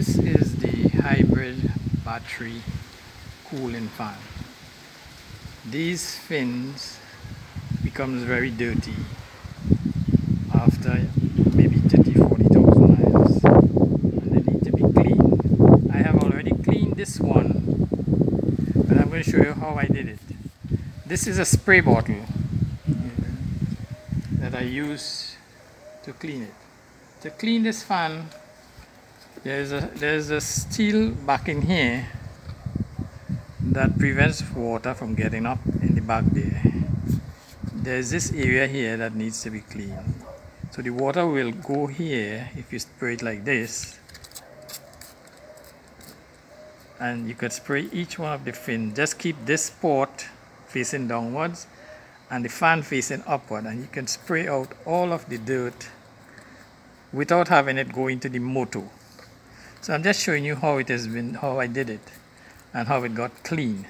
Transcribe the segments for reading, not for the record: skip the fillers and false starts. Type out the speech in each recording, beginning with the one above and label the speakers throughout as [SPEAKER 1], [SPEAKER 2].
[SPEAKER 1] This is the hybrid battery cooling fan. These fins becomes very dirty after maybe 30,000-40,000 miles, and they need to be cleaned. I have already cleaned this one, but I'm going to show you how I did it. This is a spray bottle that I use to clean it. To clean this fan, there's a steel back in here that prevents water from getting up in the back there. There's this area here that needs to be cleaned. So the water will go here if you spray it like this. And you could spray each one of the fins. Just keep this port facing downwards and the fan facing upward, and you can spray out all of the dirt without having it go into the motor. So I'm just showing you how it has been, how I did it and how it got clean.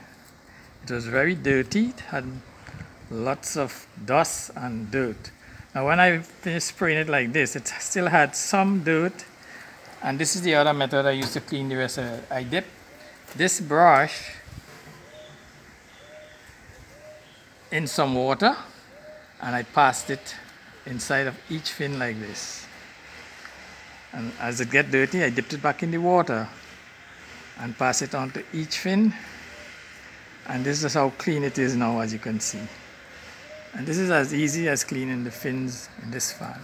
[SPEAKER 1] It was very dirty, it had lots of dust and dirt. Now when I finished spraying it like this, it still had some dirt, and this is the other method I used to clean the rest of it. I dip this brush in some water and I passed it inside of each fin like this. And as it gets dirty, I dipped it back in the water and pass it onto each fin. And this is how clean it is now, as you can see. And this is as easy as cleaning the fins in this fan.